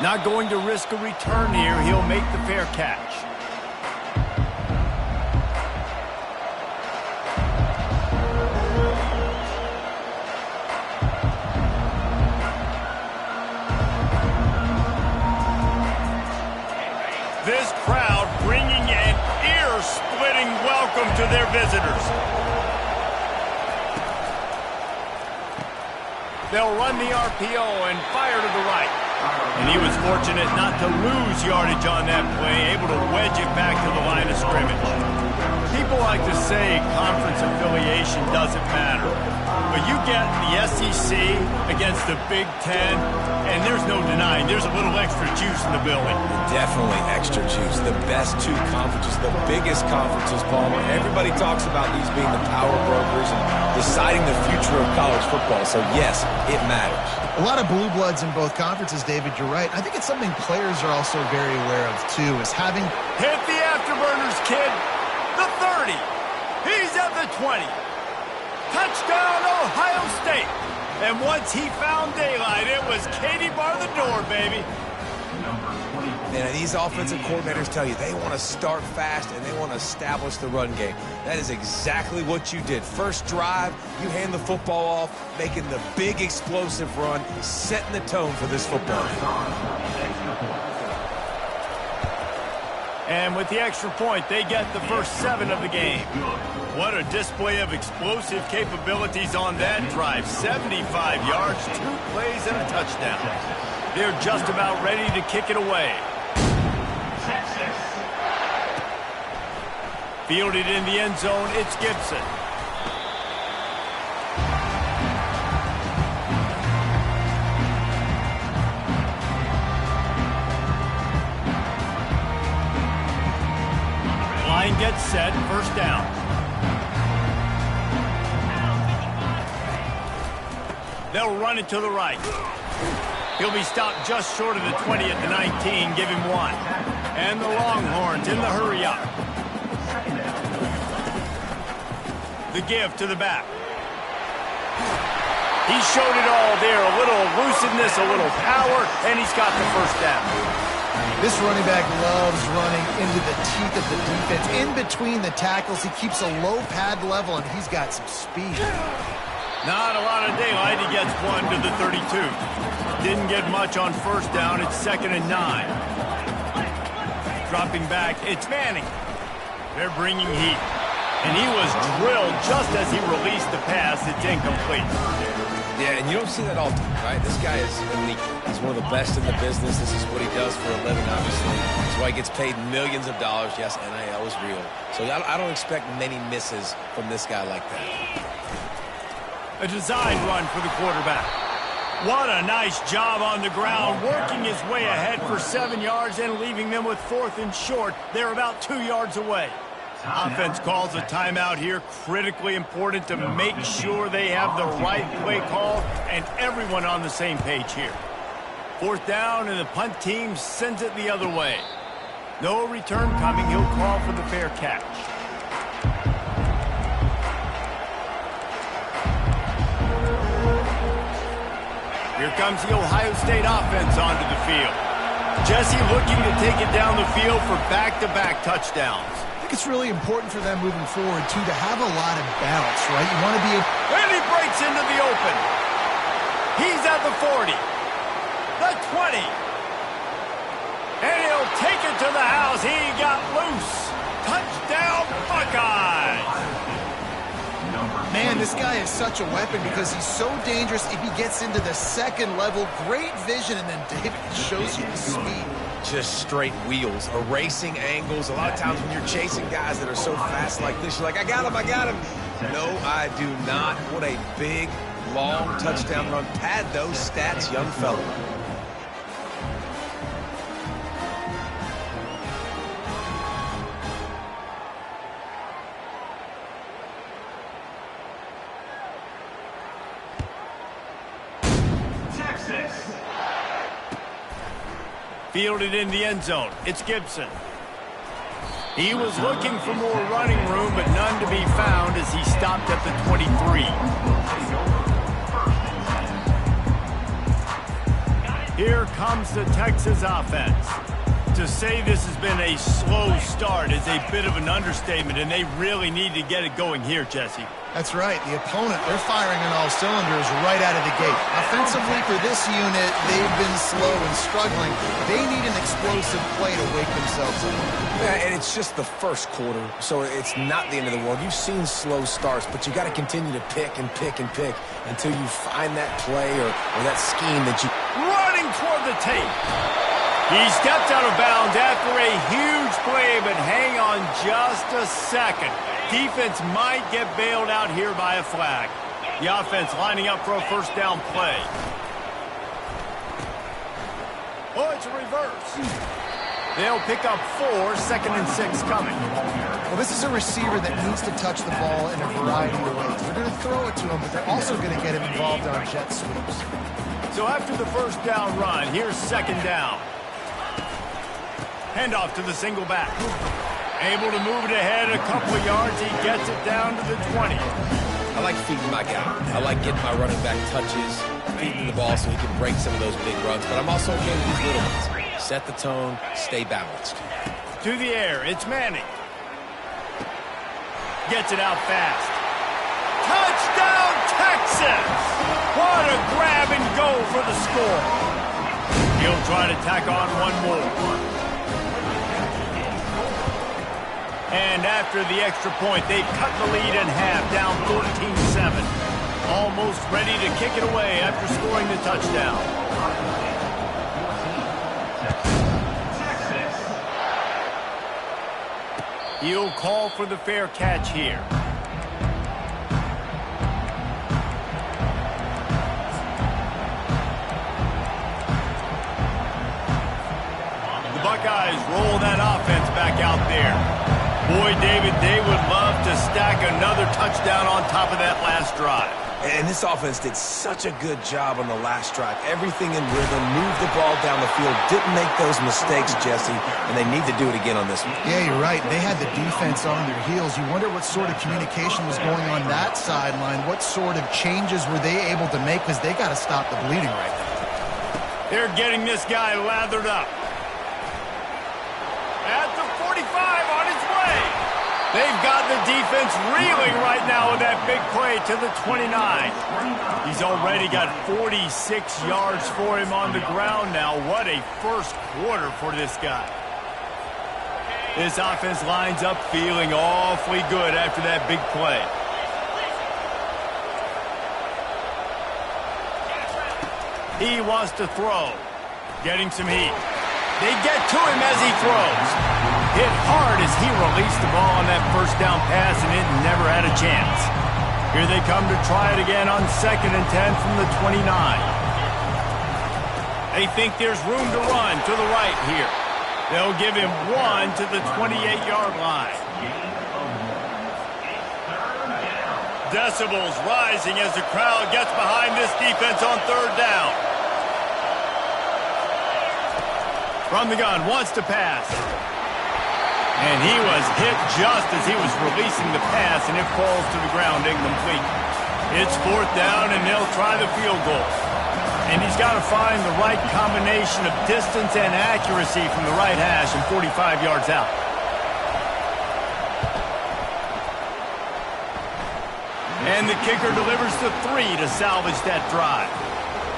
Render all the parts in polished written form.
Not going to risk a return here. He'll make the fair catch. This crowd bringing an ear-splitting welcome to their visitors. They'll run the RPO and fire to the right. And he was fortunate not to lose yardage on that play, able to wedge it back to the line of scrimmage. People like to say conference affiliation doesn't matter. But you get the SEC against the Big Ten, and there's no denying there's a little extra juice in the building. Definitely extra juice. The best two conferences, the biggest conferences, Palmer. Everybody talks about these being the power brokers and deciding the future of college football. So, yes, it matters. A lot of blue bloods in both conferences, David. You're right. I think it's something players are also very aware of, too, is having... Hit the afterburners, kid. The 30. He's at the 20. Touchdown, Ohio State. And once he found daylight, it was Katie bar the door, baby. And these offensive coordinators tell you they want to start fast and they want to establish the run game. That is exactly what you did. First drive, you hand the football off, making the big explosive run, setting the tone for this football game. And with the extra point, they get the first 7 of the game. What a display of explosive capabilities on that drive. 75 yards, 2 plays, and a touchdown. They're just about ready to kick it away. Fielded in the end zone, it's Gibson. Line gets set, first down. They'll run it to the right. He'll be stopped just short of the 20 at the 19, give him 1. And the Longhorns in the hurry up. The give to the back. He showed it all there. A little elusiveness, a little power, and he's got the first down. This running back loves running into the teeth of the defense. In between the tackles, he keeps a low pad level, and he's got some speed. Not a lot of daylight. He gets 1 to the 32. Didn't get much on first down. It's 2nd and 9. Dropping back, it's Manning. They're bringing heat. And he was drilled just as he released the pass. It's incomplete. Yeah, and you don't see that all the time, right? This guy is elite. He's one of the best in the business. This is what he does for a living, obviously. That's why he gets paid millions of dollars. Yes, NIL is real. So I don't expect many misses from this guy like that. A design run for the quarterback. What a nice job on the ground, working his way ahead for 7 yards and leaving them with 4th and short. They're about 2 yards away. Offense calls a timeout here. Critically important to make sure they have the right play call and everyone on the same page here. 4th down, and the punt team sends it the other way. No return coming. He'll call for the fair catch. Here comes the Ohio State offense onto the field. Jesse looking to take it down the field for back-to-back touchdowns. I think it's really important for them moving forward, too, to have a lot of balance, right? You want to be... And he breaks into the open. He's at the 40. The 20. And he'll take it to the house. He got loose. Touchdown, Buckeyes. Man, this guy is such a weapon because he's so dangerous if he gets into the second level. Great vision, and then David shows you the speed. Just straight wheels, erasing angles. A lot of times when you're chasing guys that are so fast like this, you're like, I got him, I got him. No, I do not. What a big, long touchdown run. Pad those stats, young fella. Fielded in the end zone. It's Gibson. He was looking for more running room, but none to be found as he stopped at the 23. Here comes the Texas offense. To say this has been a slow start is a bit of an understatement, and they really need to get it going here, Jesse. That's right. The opponent, they're firing on all cylinders right out of the gate. Offensively for this unit, they've been slow and struggling. They need an explosive play to wake themselves up. Yeah, and it's just the first quarter, so it's not the end of the world. You've seen slow starts, but you got to continue to pick and pick and pick until you find that play or that scheme that you... Running toward the tape. He stepped out of bounds after a huge play, but hang on just a second. Defense might get bailed out here by a flag. The offense lining up for a first down play. Oh, it's a reverse. They'll pick up 4, 2nd and 6 coming. Well, this is a receiver that needs to touch the ball in a variety of ways. They're going to throw it to him, but they're also going to get him involved on jet sweeps. So after the first down run, here's 2nd down. Handoff to the single back. Able to move it ahead a couple of yards. He gets it down to the 20. I like feeding my guy. I like getting my running back touches, feeding the ball so he can break some of those big runs. But I'm also okay with these little ones. Set the tone, stay balanced. To the air, it's Manning. Gets it out fast. Touchdown, Texas! What a grab and go for the score. He'll try to tack on one more. And after the extra point, they've cut the lead in half, down 14-7. Almost ready to kick it away after scoring the touchdown. He'll call for the fair catch here. The Buckeyes roll that offense back out there. Boy, David, they would love to stack another touchdown on top of that last drive. And this offense did such a good job on the last drive. Everything in rhythm, moved the ball down the field, didn't make those mistakes, Jesse, and they need to do it again on this one. Yeah, you're right. They had the defense on their heels. You wonder what sort of communication was going on that sideline. What sort of changes were they able to make, because they got to stop the bleeding right now. They're getting this guy lathered up. At the 45 on his way. They've got the defense reeling right now with that big play to the 29. He's already got 46 yards for him on the ground now. What a first quarter for this guy. This offense lines up feeling awfully good after that big play. He wants to throw. Getting some heat. They get to him as he throws. Hit hard as he released the ball on that first down pass, and it never had a chance. Here they come to try it again on 2nd and 10 from the 29. They think there's room to run to the right here. They'll give him 1 to the 28-yard line. Decibels rising as the crowd gets behind this defense on 3rd down. From the gun, wants to pass. And he was hit just as he was releasing the pass, and it falls to the ground incomplete. It's 4th down, and they'll try the field goal. And he's got to find the right combination of distance and accuracy from the right hash and 45 yards out. And the kicker delivers the 3 to salvage that drive.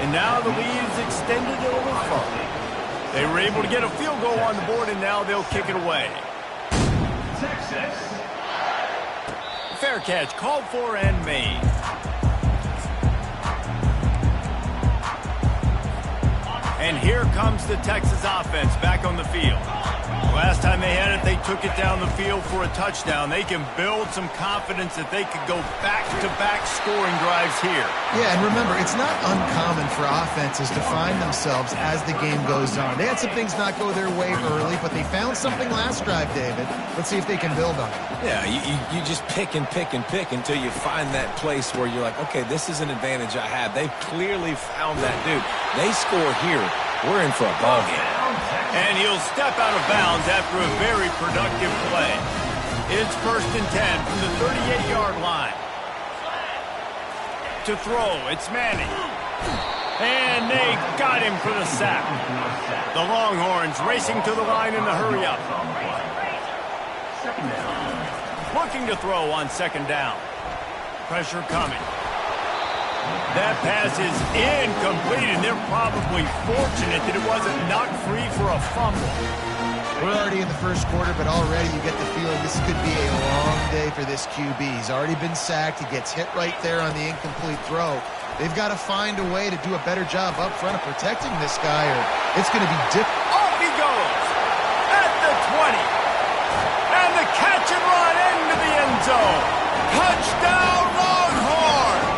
And now the lead is extended a little further. They were able to get a field goal on the board, and now they'll kick it away. Texas. Fair catch called for and made. And here comes the Texas offense back on the field. Last time they had it, they took it down the field for a touchdown. They can build some confidence that they could go back-to-back scoring drives here. Yeah, and remember, it's not uncommon for offenses to find themselves as the game goes on. They had some things not go their way early, but they found something last drive, David. Let's see if they can build on it. Yeah, you just pick and pick and pick until you find that place where you're like, okay, this is an advantage I have. They've clearly found that dude. They score here, we're in for a ball game. And he'll step out of bounds after a very productive play. It's 1st and 10 from the 38-yard line. To throw, it's Manning. And they got him for the sack. The Longhorns racing to the line in the hurry-up. Looking to throw on second down. Pressure coming. That pass is incomplete, and they're probably fortunate that it wasn't knocked free for a fumble. We're already in the first quarter, but already you get the feeling this could be a long day for this QB. He's already been sacked. He gets hit right there on the incomplete throw. They've got to find a way to do a better job up front of protecting this guy, or it's going to be different. Off he goes at the 20. And the catch and run into the end zone. Touchdown, Longhorns!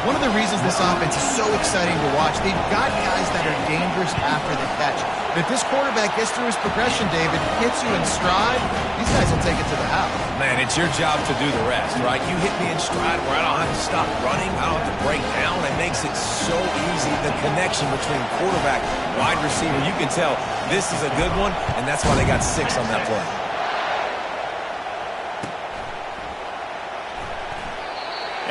One of the reasons this offense is so exciting to watch, they've got guys that are dangerous after the catch. But if this quarterback gets through his progression, David, hits you in stride, these guys will take it to the house. Man, it's your job to do the rest, right? You hit me in stride where I don't have to stop running. I don't have to break down. It makes it so easy. The connection between quarterback, wide receiver, you can tell this is a good one, and that's why they got 6 on that play.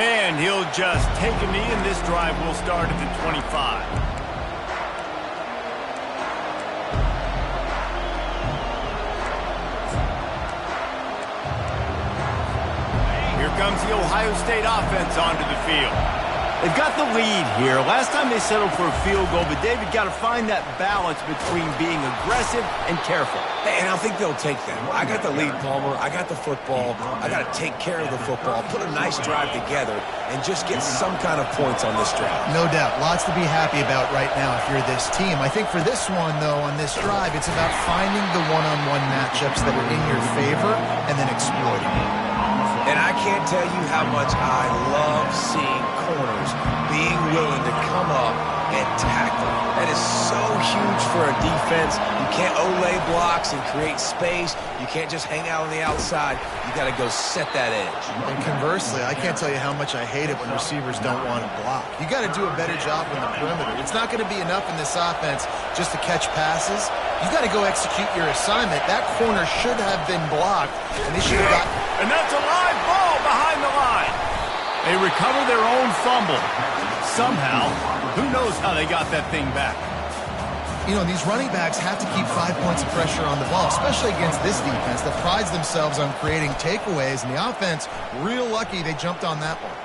And he'll just take a knee, and this drive will start at the 25. Here comes the Ohio State offense onto the field. They've got the lead here. Last time they settled for a field goal, but David got to find that balance between being aggressive and careful. And I think they'll take that. I got the lead, Palmer. I got the football. I got to take care of the football, put a nice drive together, and just get some kind of points on this drive. No doubt. Lots to be happy about right now if you're this team. I think for this one, though, on this drive, it's about finding the one-on-one matchups that are in your favor and then exploiting them. And I can't tell you how much I love seeing corners being willing to come up and tackle. That is so huge for a defense. You can't olay blocks and create space. You can't just hang out on the outside. You got to go set that edge. And conversely, I can't tell you how much I hate it when receivers don't want to block. You got to do a better job on the perimeter. It's not going to be enough in this offense just to catch passes. You got to go execute your assignment. That corner should have been blocked, and they should have got. And that's a live ball behind the line. They recover their own fumble. Somehow, who knows how they got that thing back. You know, these running backs have to keep 5 points of pressure on the ball, especially against this defense that prides themselves on creating takeaways, and the offense, real lucky they jumped on that one.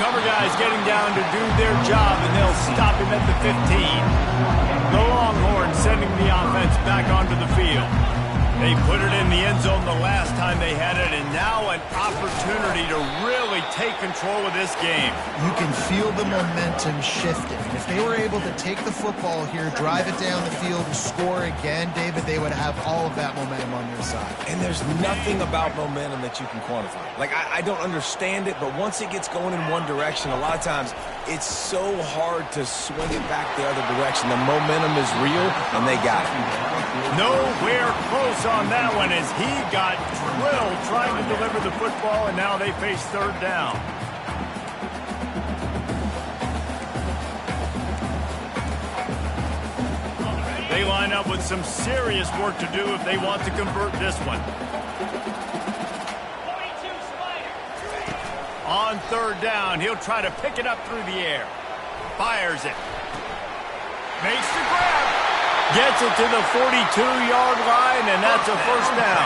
Cover guys getting down to do their job, and they'll stop him at the 15. The Longhorns sending the offense back onto the field. They put it in the end zone the last time they had it, and now an opportunity to really take control of this game. You can feel the momentum shifting. And if they were able to take the football here, drive it down the field, and score again, David, they would have all of that momentum on their side. And there's nothing about momentum that you can quantify. Like, I don't understand it, but once it gets going in one direction, a lot of times it's so hard to swing it back the other direction. The momentum is real, and they got it. Nowhere close on that one as he got drilled trying to deliver the football, and now they face third down. They line up with some serious work to do if they want to convert this one. On third down, he'll try to pick it up through the air. Fires it. Makes the grab. Gets it to the 42-yard line, and that's a first down.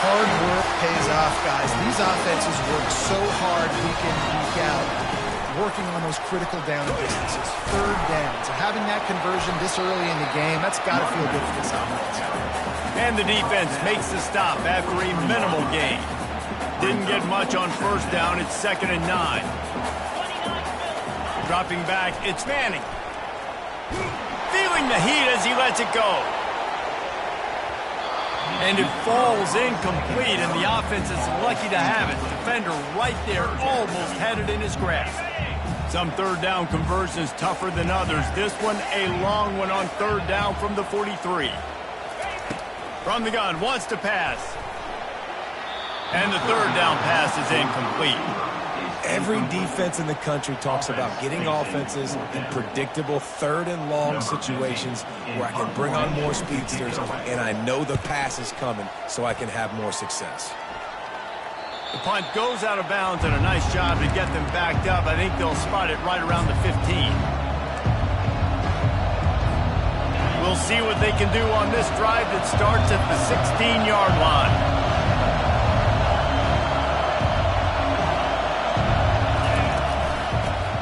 Hard work pays off, guys. These offenses work so hard week in, week out, working on those critical down distances, third downs. And having that conversion this early in the game, that's got to feel good for this offense. And the defense makes the stop after a minimal gain. Didn't get much on first down. It's 2nd and 9. Dropping back, it's Manning. Feeling the heat as he lets it go. And it falls incomplete, and the offense is lucky to have it. Defender right there almost had it in his grasp. Some third down conversions tougher than others. This one a long one on third down from the 43. From the gun, wants to pass. And the third down pass is incomplete. Every defense in the country talks about getting offenses in predictable third and long situations where I can bring on more speedsters and I know the pass is coming so I can have more success. The punt goes out of bounds, and a nice job to get them backed up. I think they'll spot it right around the 15. We'll see what they can do on this drive that starts at the 16-yard line.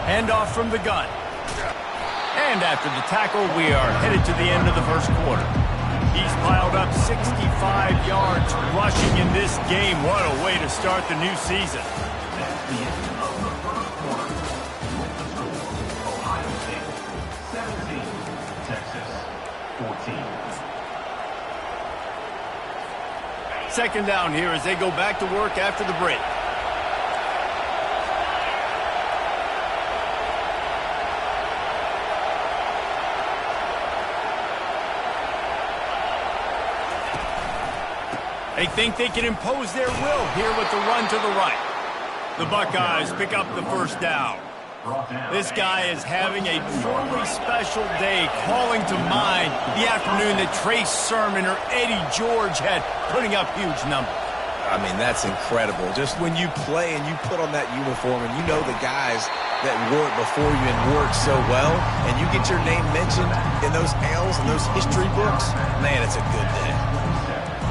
Handoff from the gun. And after the tackle, we are headed to the end of the first quarter. He's piled up 65 yards rushing in this game. What a way to start the new season. Ohio State, 17, Texas, 14. Second down here as they go back to work after the break. They think they can impose their will here with the run to the right. The Buckeyes pick up the first down. This guy is having a truly special day, calling to mind the afternoon that Trey Sermon or Eddie George had, putting up huge numbers. I mean, that's incredible. Just when you play and you put on that uniform and you know the guys that wore it before you and wore it so well, and you get your name mentioned in those annals and those history books, man, it's a good day.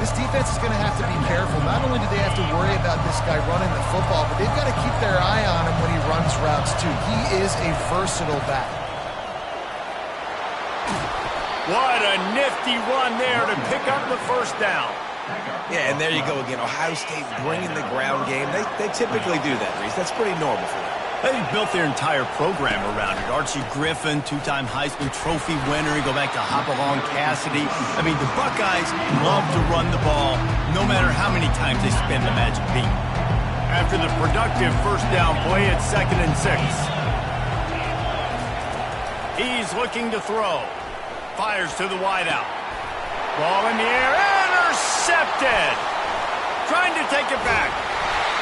This defense is going to have to be careful. Not only do they have to worry about this guy running the football, but they've got to keep their eye on him when he runs routes too. He is a versatile back. What a nifty run there to pick up the first down. Yeah, and there you go again. Ohio State bringing the ground game. They typically do that, Reese. That's pretty normal for them. They've built their entire program around it. Archie Griffin, two-time Heisman Trophy winner. You go back to Hopalong Cassidy. I mean, the Buckeyes love to run the ball no matter how many times they spin the magic beat. After the productive first down play, it's 2nd and 6. He's looking to throw. Fires to the wideout. Ball in the air. Intercepted. Trying to take it back.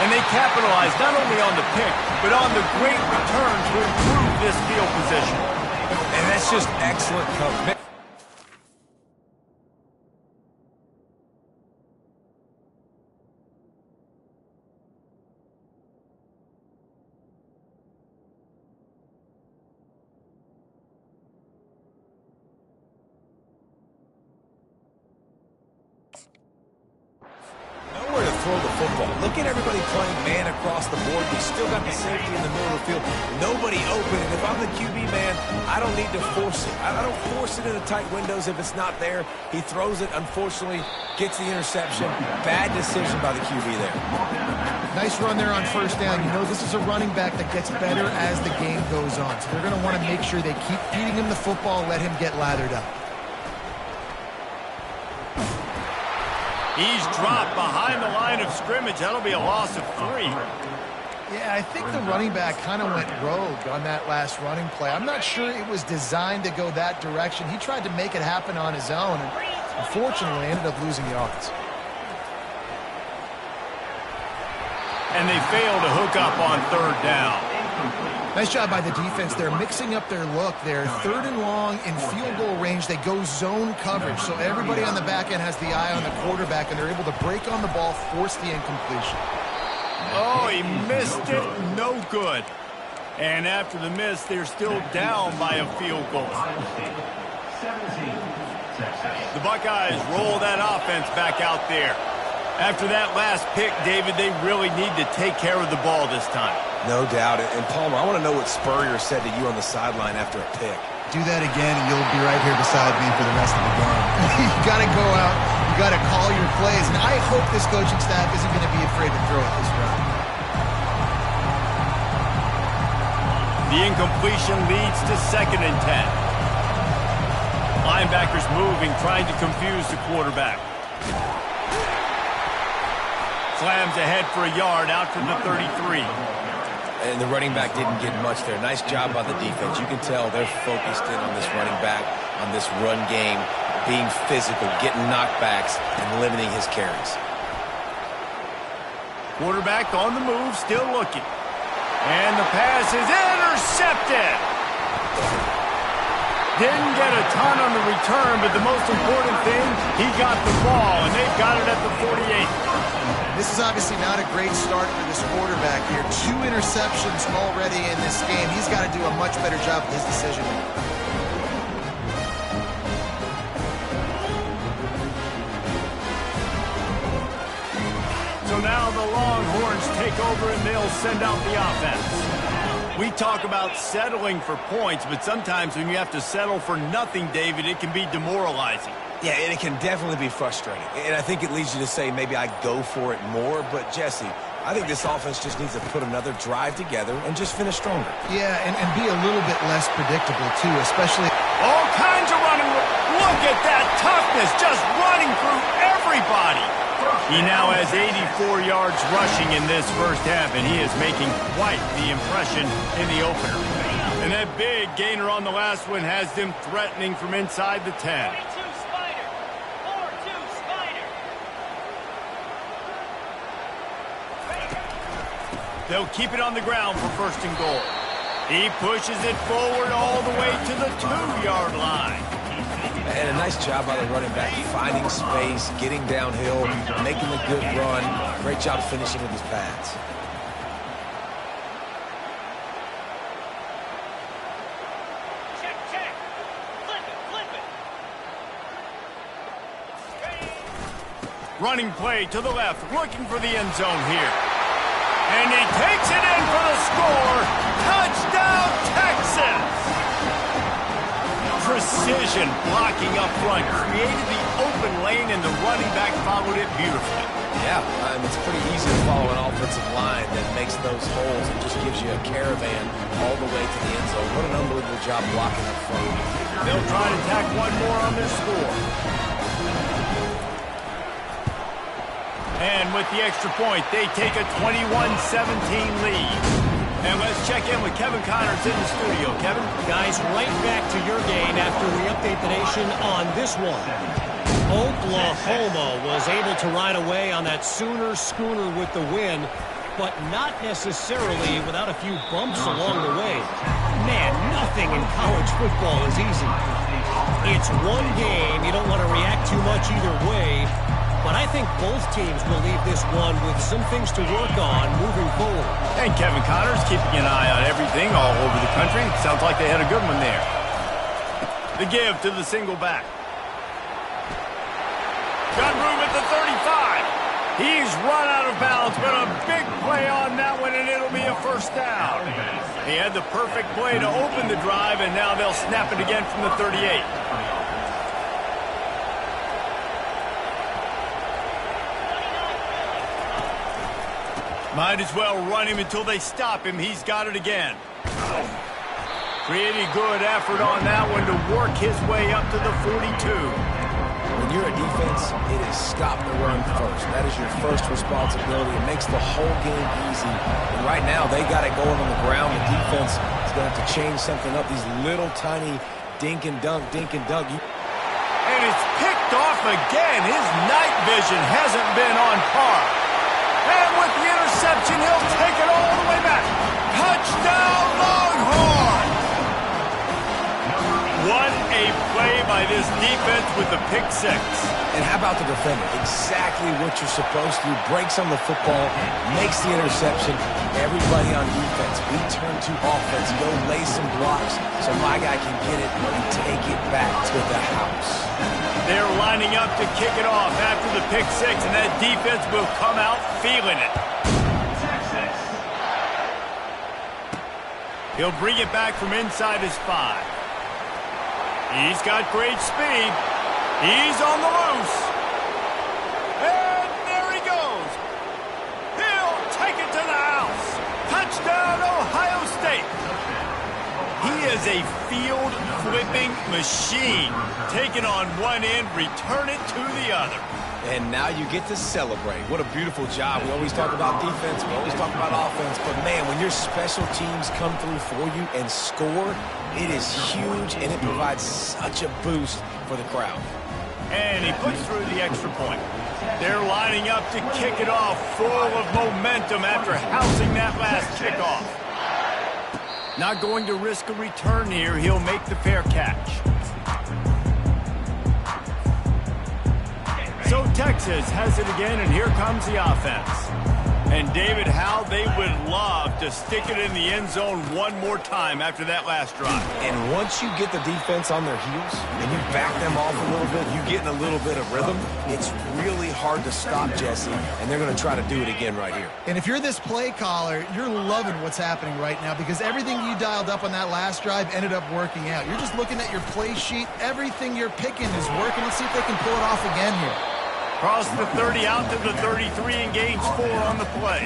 And they capitalize not only on the pick, but on the great return to improve this field position. And that's just excellent coverage. Nowhere to throw the football. Look at everybody playing man across the board. We still got the safety in the middle of the field. Nobody open. And if I'm the QB, man, I don't need to force it. I don't force it into tight windows if it's not there. He throws it, unfortunately, gets the interception. Bad decision by the QB there. Nice run there on first down. You know, this is a running back that gets better as the game goes on. So they're going to want to make sure they keep feeding him the football, let him get lathered up. He's dropped behind the line of scrimmage. That'll be a loss of 3. Yeah, I think the running back kind of went rogue on that last running play. I'm not sure it was designed to go that direction. He tried to make it happen on his own, and unfortunately ended up losing yards. And they fail to hook up on 3rd down. Nice job by the defense. They're mixing up their look. They're 3rd and long in field goal range. They go zone coverage, so everybody on the back end has the eye on the quarterback, and they're able to break on the ball, force the incompletion. Oh, he missed it. No good. And after the miss, they're still down by a field goal. The Buckeyes roll that offense back out there. After that last pick, David, they really need to take care of the ball this time. No doubt. And Palmer, I want to know what Spurrier said to you on the sideline after a pick. Do that again, and you'll be right here beside me for the rest of the game. You got to go out. You got to call your plays. And I hope this coaching staff isn't going to be afraid to throw it this round. The incompletion leads to 2nd and 10. Linebackers moving, trying to confuse the quarterback. Slams ahead for a yard out to the 33. And the running back didn't get much there. Nice job by the defense. You can tell they're focused in on this running back, on this run game, being physical, getting knockbacks, and limiting his carries. Quarterback on the move, still looking. And the pass is intercepted. Didn't get a ton on the return, but the most important thing, he got the ball, and they've got it at the 48. This is obviously not a great start for this quarterback here. 2 interceptions already in this game. He's got to do a much better job with his decision making. So now the Longhorns take over and they'll send out the offense. We talk about settling for points, but sometimes when you have to settle for nothing, David, it can be demoralizing. Yeah, and it can definitely be frustrating. And I think it leads you to say maybe I go for it more. But, Jesse, I think this offense just needs to put another drive together and just finish stronger. Yeah, and be a little bit less predictable, too, especially... All kinds of running. Look at that toughness, just running through everybody. He now has 84 yards rushing in this first half, and he is making quite the impression in the opener. And that big gainer on the last one has them threatening from inside the 10. They'll keep it on the ground for first and goal. He pushes it forward all the way to the 2-yard line. And a nice job by the running back, finding space, getting downhill, making a good run. Great job finishing with his pads. Check. Flip it. Running play to the left, looking for the end zone here. And he takes it in for the score. Touchdown, Texas! Precision blocking up front, created the open lane, and the running back followed it beautifully. Yeah, it's pretty easy to follow an offensive line that makes those holes and just gives you a caravan all the way to the end zone. What an unbelievable job blocking up front. They'll try to tack one more on their score. And with the extra point, they take a 21-17 lead. And let's check in with Kevin Connors in the studio. Kevin? Guys, right back to your game after we update the nation on this one. Oklahoma was able to ride away on that Sooner schooner with the win, but not necessarily without a few bumps along the way. Man, nothing in college football is easy. It's one game. You don't want to react too much either way. But I think both teams will leave this one with some things to work on moving forward. And Kevin Connors keeping an eye on everything all over the country. Sounds like they had a good one there. The give to the single back. Got room at the 35. He's run out of bounds, but a big play on that one, and it'll be a first down. He had the perfect play to open the drive, and now they'll snap it again from the 38. Might as well run him until they stop him. He's got it again. Pretty good effort on that one to work his way up to the 42. When you're a defense, it is stop the run first. That is your first responsibility. It makes the whole game easy. And right now, they got it going on the ground. The defense is going to have to change something up. These little tiny dink and dunk. And it's picked off again. His night vision hasn't been on par. And with the interception, he'll take it all the way back. Touchdown, Longhorn! What a play by this defense with the pick six. And how about the defender? Exactly what you're supposed to do. Breaks on the football, makes the interception. Everybody on defense, we turn to offense. Go lay some blocks so my guy can get it and take it back to the house. They're lining up to kick it off after the pick six, and that defense will come out feeling it. He'll bring it back from inside his 5. He's got great speed. He's on the loose. And there he goes. He'll take it to the house. Touchdown, Ohio State. He is a field-flipping machine. Take it on one end, return it to the other. And now you get to celebrate. What a beautiful job. We always talk about defense. We always talk about offense. But, man, when your special teams come through for you and score, it is huge, and it provides such a boost for the crowd. And he puts through the extra point. They're lining up to kick it off full of momentum after housing that last kickoff. Not going to risk a return here. He'll make the fair catch. So Texas has it again, and here comes the offense. And David, how they would love to stick it in the end zone one more time after that last drive. And once you get the defense on their heels and you back them off a little bit, you get in a little bit of rhythm, it's really hard to stop, Jesse, and they're going to try to do it again right here. And if you're this play caller, you're loving what's happening right now because everything you dialed up on that last drive ended up working out. You're just looking at your play sheet. Everything you're picking is working. Let's see if they can pull it off again here. Cross the 30 out to the 33 and gains 4 on the play.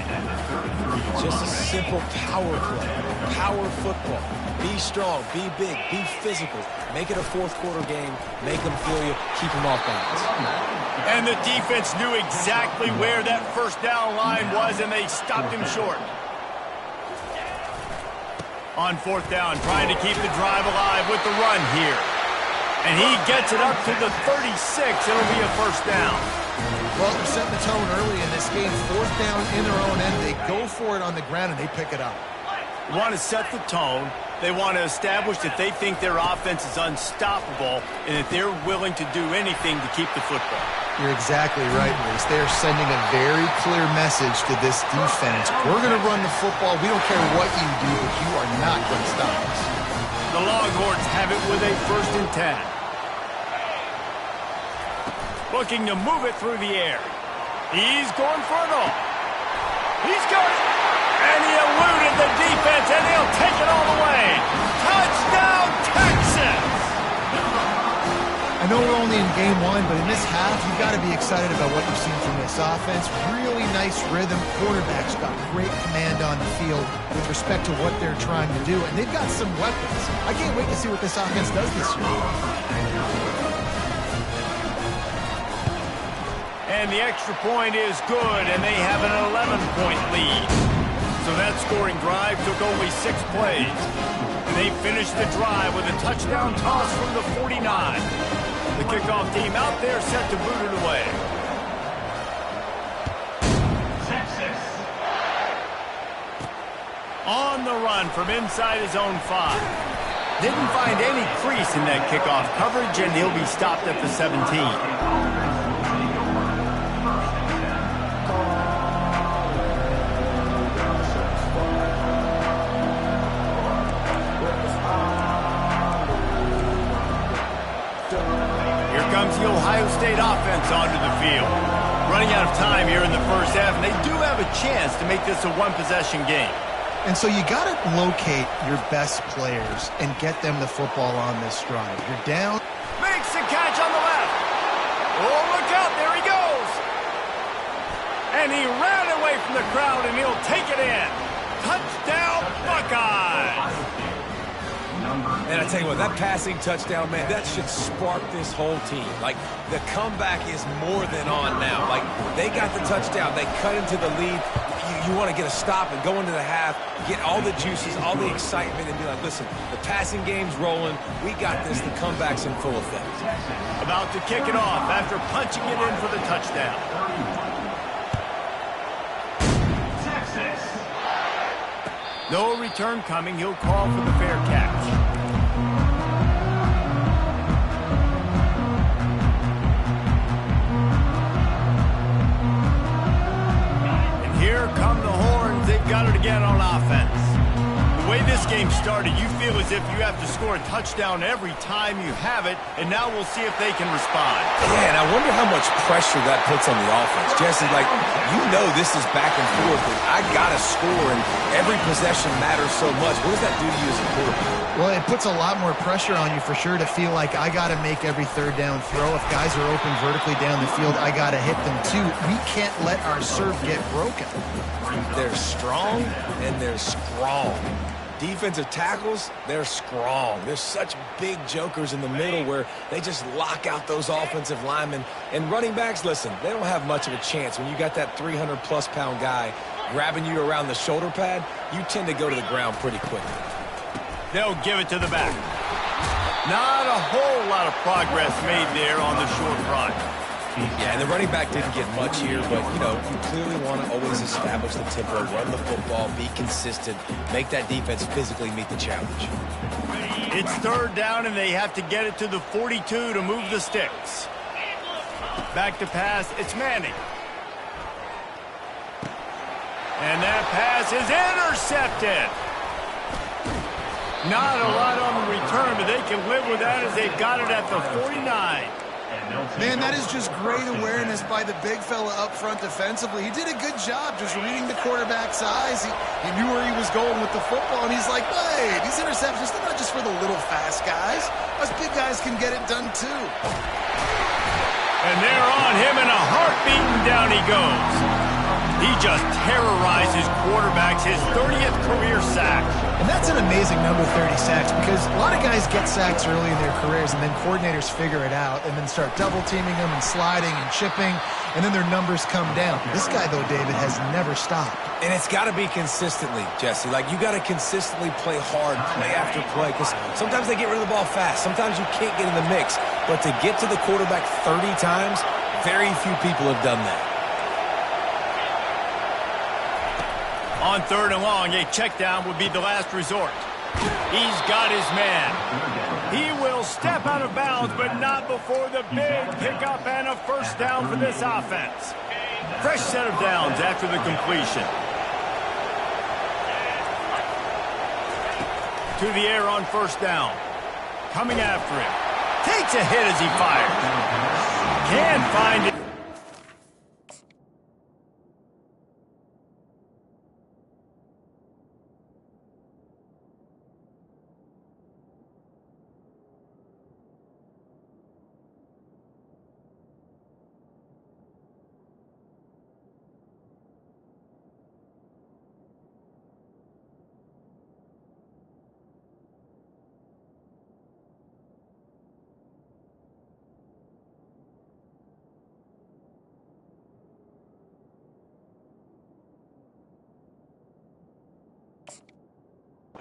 Just a simple power play. Power football. Be strong, be big, be physical. Make it a fourth quarter game. Make them feel you. Keep them off balance. And the defense knew exactly where that first down line was, and they stopped him short. On fourth down, trying to keep the drive alive with the run here. And he gets it up to the 36. It'll be a first down. Well, they're setting the tone early in this game. Fourth down in their own end. They go for it on the ground, and they pick it up. They want to set the tone. They want to establish that they think their offense is unstoppable and that they're willing to do anything to keep the football. You're exactly right, Reese. They are sending a very clear message to this defense. We're going to run the football. We don't care what you do, but you are not going to stop us. The Longhorns have it with a 1st and 10. Looking to move it through the air. He's going for it all. He's got it. And he eluded the defense, and he'll take it all the way. Touchdown, Texas! I know we're only in game 1, but in this half, you've got to be excited about what you've seen from this offense. Really nice rhythm. Quarterback's got great command on the field with respect to what they're trying to do, and they've got some weapons. I can't wait to see what this offense does this year. And the extra point is good, and they have an 11-point lead. So that scoring drive took only 6 plays. They finished the drive with a touchdown toss from the 49. The kickoff team out there set to boot it away. Texas. On the run from inside his own 5. Didn't find any crease in that kickoff coverage, and he'll be stopped at the 17. Comes the Ohio State offense onto the field. Running out of time here in the first half, and they do have a chance to make this a one-possession game. And so you got to locate your best players and get them the football on this drive. You're down. Makes the catch on the left. Oh, look out. There he goes. And he ran away from the crowd, and he'll take it in. Touchdown, Buckeyes. And I tell you what, that passing touchdown, man, that should spark this whole team. Like, the comeback is more than on now. Like, they got the touchdown. They cut into the lead. You want to get a stop and go into the half, get all the juices, all the excitement, and be like, listen, the passing game's rolling. We got this. The comeback's in full effect. About to kick it off after punching it in for the touchdown. Texas. No return coming. He'll call for the fair catch. And here come the Horns. They've got it again on offense. The way this game started, you feel as if you have to score a touchdown every time you have it, and now we'll see if they can respond. Yeah, and I wonder how much pressure that puts on the offense. Jesse, like, you know this is back and forth, and I got to score, and every possession matters so much. What does that do to you as a quarterback? Well, it puts a lot more pressure on you for sure to feel like I got to make every third down throw. If guys are open vertically down the field, I got to hit them too. We can't let our serve get broken. They're strong, and they're strong. Defensive tackles, they're strong. There's such big jokers in the middle where they just lock out those offensive linemen. And running backs, listen, they don't have much of a chance. When you got that 300-plus pound guy grabbing you around the shoulder pad, you tend to go to the ground pretty quickly. They'll give it to the back. Not a whole lot of progress made there on the short run. Yeah, and the running back didn't get much here, but, you know, you clearly want to always establish the tempo, run the football, be consistent, make that defense physically meet the challenge. It's third down, and they have to get it to the 42 to move the sticks. Back to pass, it's Manning. And that pass is intercepted. Not a lot on the return, but they can live with that as they've got it at the 49. Man, that is just great awareness by the big fella up front defensively. He did a good job just reading the quarterback's eyes. He knew where he was going with the football, and he's like, wait, these interceptions, they're not just for the little fast guys. Us big guys can get it done too. And they're on him in a heartbeat, and down he goes. He just terrorizes quarterbacks, his 30th career sack. And that's an amazing number, 30 sacks, because a lot of guys get sacks early in their careers, and then coordinators figure it out and then start double-teaming them and sliding and chipping, and then their numbers come down. This guy, though, David, has never stopped. And it's got to be consistently, Jesse. Like, you got to consistently play hard, play after play, because sometimes they get rid of the ball fast. Sometimes you can't get in the mix. But to get to the quarterback 30 times, very few people have done that. On third and long, a check down would be the last resort. He's got his man. He will step out of bounds, but not before the big pickup and a first down for this offense. Fresh set of downs after the completion. To the air on first down. Coming after him. Takes a hit as he fires. Can find it.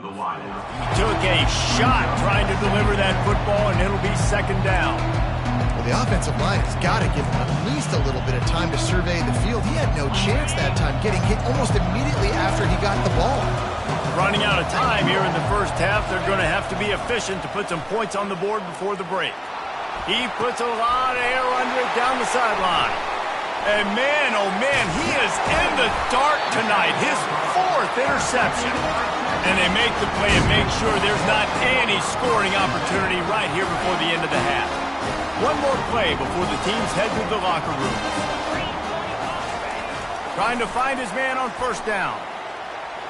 He took a shot trying to deliver that football, and it'll be second down. Well, the offensive line has got to give him at least a little bit of time to survey the field. He had no chance that time, getting hit almost immediately after he got the ball. Running out of time here in the first half, they're going to have to be efficient to put some points on the board before the break. He puts a lot of air under it down the sideline. And man, oh man, he is in the dark tonight. His fourth interception. And they make the play and make sure there's not any scoring opportunity right here before the end of the half. One more play before the teams head to the locker room. Trying to find his man on first down.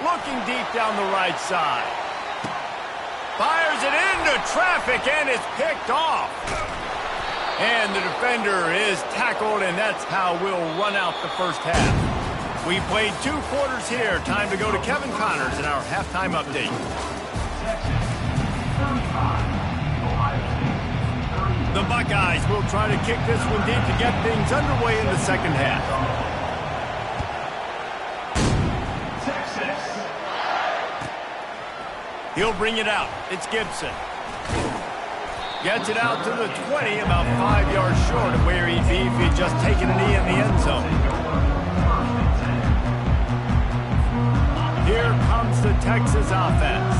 Looking deep down the right side. Fires it into traffic, and it's picked off. And the defender is tackled, and that's how we'll run out the first half. We played 2 quarters here. Time to go to Kevin Connors in our halftime update. The Buckeyes will try to kick this one deep to get things underway in the second half. He'll bring it out. It's Gibson. Gets it out to the 20, about 5 yards short of where he'd be if he'd just taken a knee in the end zone. Here comes the Texas offense.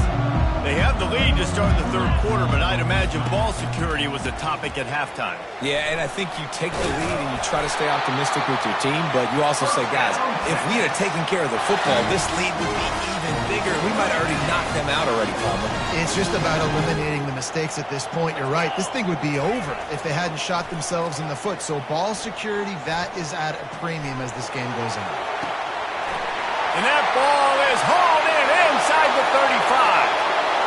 They have the lead to start the third quarter, but I'd imagine ball security was a topic at halftime. Yeah, and I think you take the lead and you try to stay optimistic with your team, but you also say, guys, if we had taken care of the football, this lead would be even bigger. We might have already knocked them out already, Palmer. It's just about eliminating the mistakes at this point. You're right. This thing would be over if they hadn't shot themselves in the foot. So ball security, that is at a premium as this game goes on. And that ball is hauled in inside the 35.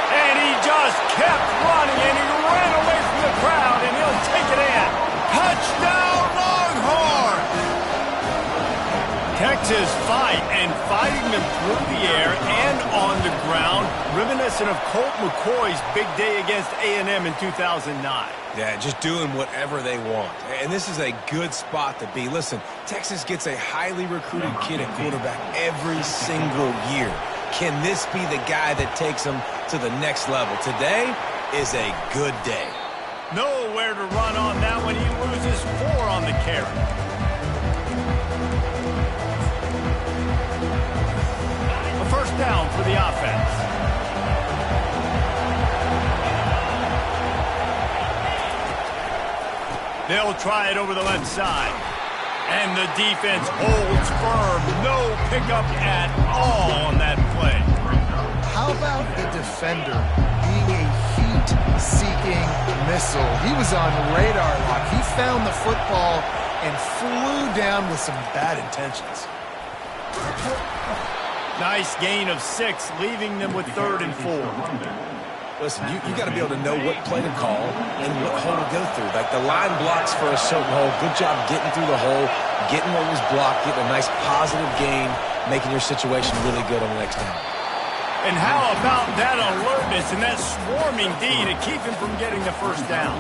And he just kept running, and he ran away from the crowd, and he'll take it in. Touchdown, Longhorn! Texas fighting them through the air and on the ground, reminiscent of Colt McCoy's big day against A&M in 2009. Yeah, just doing whatever they want. And this is a good spot to be. Listen, Texas gets a highly recruited kid at quarterback every single year. Can this be the guy that takes them to the next level? Today is a good day. Nowhere to run on that one. He loses 4 on the carry. A first down for the offense. They'll try it over the left side. And the defense holds firm. No pickup at all on that play. How about the defender being a heat-seeking missile? He was on radar lock. He found the football and flew down with some bad intentions. Nice gain of 6, leaving them with 3rd and 4. Listen, you got to be able to know what play to call and what hole to go through. Like the line blocks for a certain hole. Good job getting through the hole, getting what was blocked, getting a nice positive gain, making your situation really good on the next down. And how about that alertness and that swarming D to keep him from getting the first down?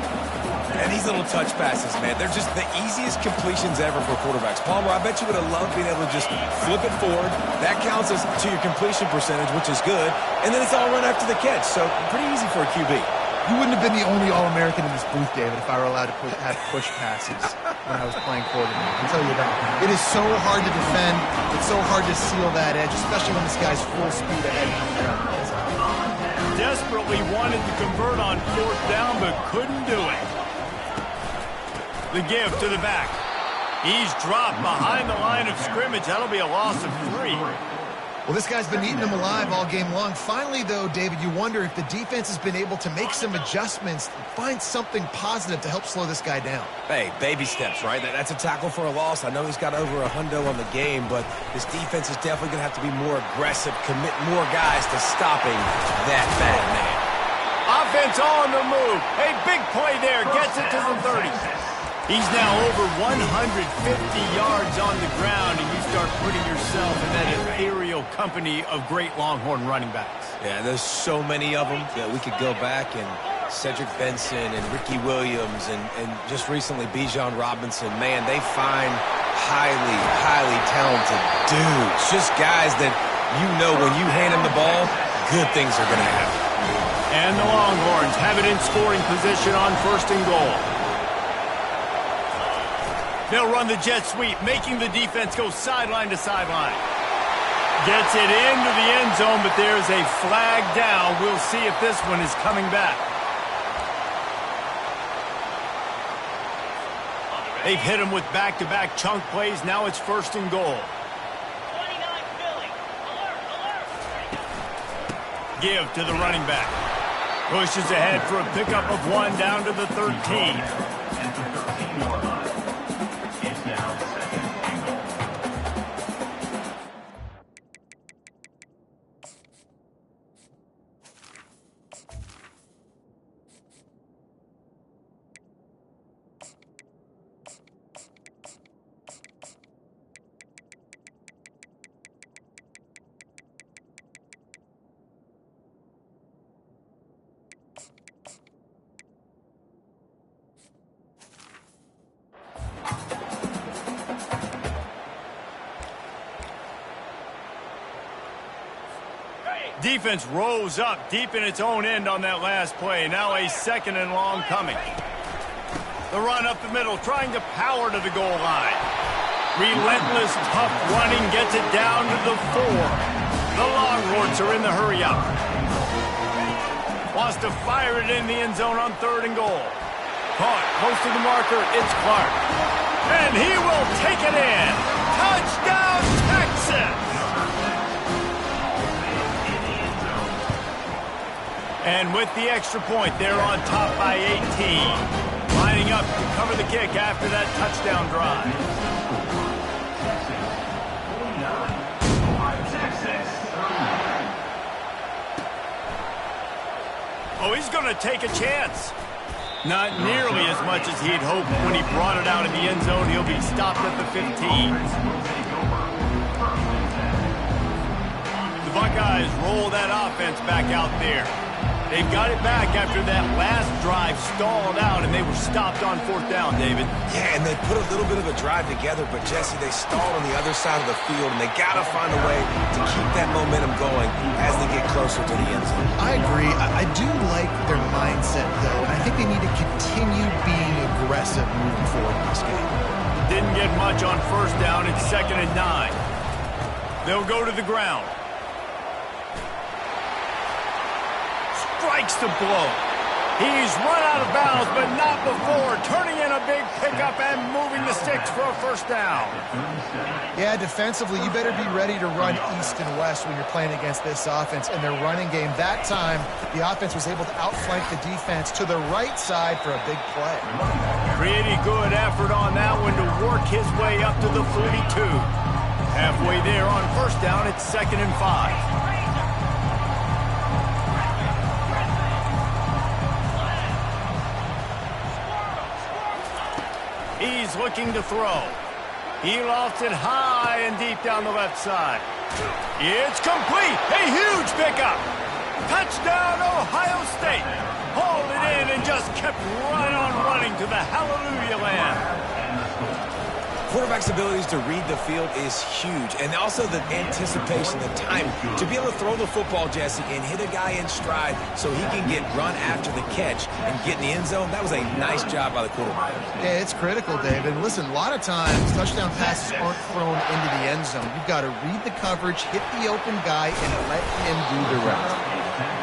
And these little touch passes, man, they're just the easiest completions ever for quarterbacks. Palmer, I bet you would have loved being able to just flip it forward. That counts as to your completion percentage, which is good. And then it's all run after the catch, so pretty easy for a QB. You wouldn't have been the only All-American in this booth, David, if I were allowed to have push passes when I was playing quarterback. I can tell you that. It is so hard to defend. It's so hard to seal that edge, especially when this guy's full speed ahead. Desperately wanted to convert on 4th down, but couldn't do it. The give to the back. He's dropped behind the line of scrimmage. That'll be a loss of 3. Well, this guy's been eating them alive all game long. Finally, though, David, you wonder if the defense has been able to make some adjustments, find something positive to help slow this guy down. Hey, baby steps, right? That's a tackle for a loss. I know he's got over a hundo on the game, but this defense is definitely going to have to be more aggressive, commit more guys to stopping that bad man. Offense on the move. A big play there. Gets it to the 30. He's now over 150 yards on the ground, and you start putting yourself in that ethereal company of great Longhorn running backs. Yeah, there's so many of them that we could go back, and Cedric Benson and Ricky Williams and just recently Bijan Robinson. Man, they find highly, highly talented dudes. Just guys that you know when you hand them the ball, good things are going to happen. And the Longhorns have it in scoring position on 1st and goal. They'll run the jet sweep, making the defense go sideline to sideline. Gets it into the end zone, but there's a flag down. We'll see if this one is coming back. They've hit him with back-to-back chunk plays. Now it's 1st and goal. 29 Philly. Alert, alert. Give to the running back. Pushes ahead for a pickup of 1 down to the 13. Defense rose up deep in its own end on that last play. Now a 2nd and long coming. The run up the middle, trying to power to the goal line. Relentless, tough running gets it down to the 4. The Longhorns are in the hurry up. Wants to fire it in the end zone on 3rd and goal. Caught close to the marker, it's Clark. And he will take it in. Touchdown, Texas! And with the extra point, they're on top by 18. Lining up to cover the kick after that touchdown drive. Oh, he's going to take a chance. Not nearly as much as he'd hoped when he brought it out in the end zone. He'll be stopped at the 15. The Buckeyes roll that offense back out there. They've got it back after that last drive stalled out, and they were stopped on 4th down, David. Yeah, and they put a little bit of a drive together, but, Jesse, they stalled on the other side of the field, and they got to find a way to keep that momentum going as they get closer to the end zone. I agree. I do like their mindset, though, and I think they need to continue being aggressive moving forward in this game. Didn't get much on 1st down. It's 2nd and 9. They'll go to the ground. Strikes the blow. He's run out of bounds, but not before. Turning in a big pickup and moving the sticks for a 1st down. Yeah, defensively, you better be ready to run east and west when you're playing against this offense and their running game. That time, the offense was able to outflank the defense to the right side for a big play. Pretty good effort on that one to work his way up to the 42. Halfway there on 1st down, it's 2nd and 5. He's looking to throw. He lofts it high and deep down the left side. It's complete. A huge pickup. Touchdown, Ohio State. Hauled it in and just kept right on running to the hallelujah land. Quarterback's abilities to read the field is huge, and also the anticipation, the time to be able to throw the football, Jesse, and hit a guy in stride so he can get run after the catch and get in the end zone. That was a nice job by the quarterback. Yeah, it's critical, David. Listen, a lot of times touchdown passes aren't thrown into the end zone. You've got to read the coverage, hit the open guy, and let him do the rest.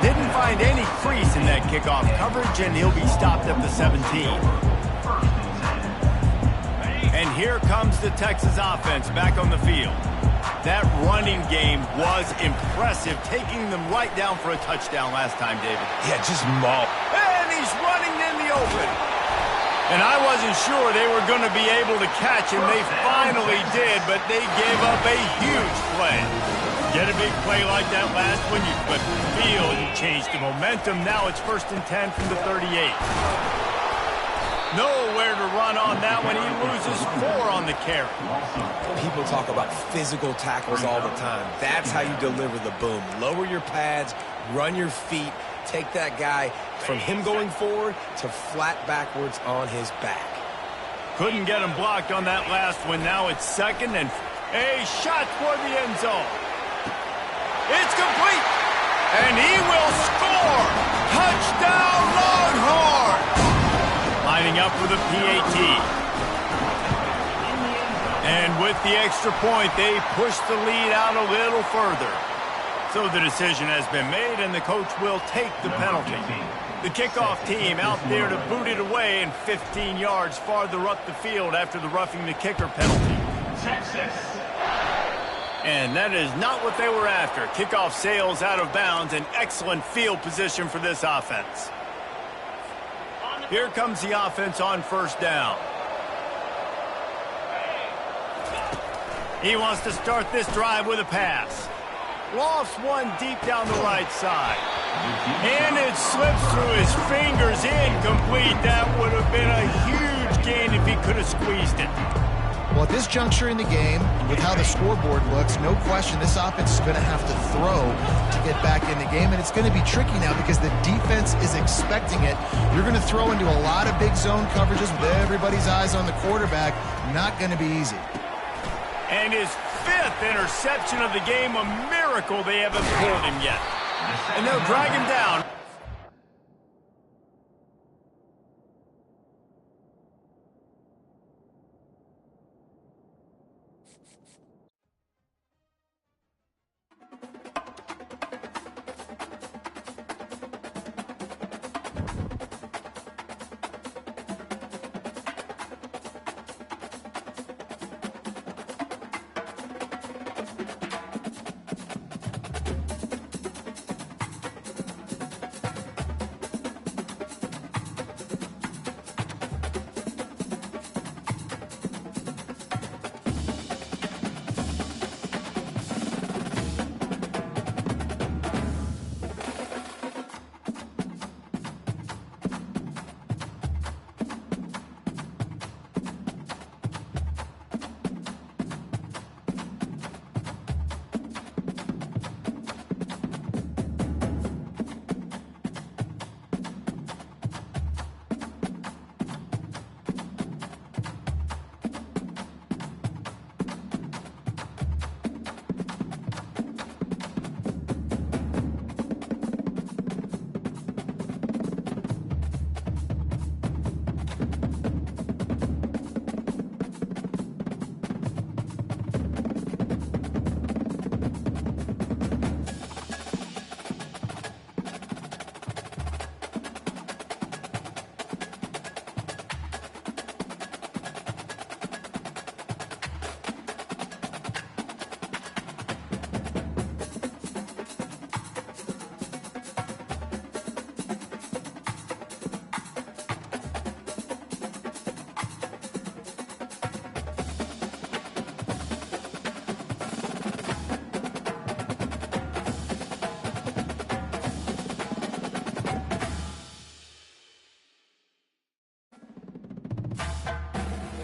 Didn't find any crease in that kickoff coverage, and he'll be stopped at the 17. And here comes the Texas offense back on the field. That running game was impressive, taking them right down for a touchdown last time, David. Yeah, just mauled. And he's running in the open. And I wasn't sure they were going to be able to catch him. They finally did, but they gave up a huge play. Get a big play like that last one, you flip the field, you change the momentum. Now it's 1st and 10 from the 38. Nowhere to run on that one. He loses 4 on the carry. People talk about physical tackles all the time. That's how you deliver the boom. Lower your pads, run your feet, take that guy from him going forward to flat backwards on his back. Couldn't get him blocked on that last one. Now it's 2nd and a shot toward the end zone. It's complete. And he will score. Touchdown Longhorns. Lining up for the PAT. And with the extra point, they push the lead out a little further. So the decision has been made, and the coach will take the penalty. The kickoff team out there to boot it away and 15 yards farther up the field after the roughing the kicker penalty. Texas. And that is not what they were after. Kickoff sails out of bounds, an excellent field position for this offense. Here comes the offense on 1st down. He wants to start this drive with a pass. Lofts one deep down the right side. And it slips through his fingers, incomplete. That would have been a huge gain if he could have squeezed it. Well, at this juncture in the game, with how the scoreboard looks, no question this offense is going to have to throw to get back in the game, and it's going to be tricky now because the defense is expecting it. You're going to throw into a lot of big zone coverages with everybody's eyes on the quarterback. Not going to be easy. And his 5th interception of the game, a miracle they haven't pulled him yet. And they'll drag him down.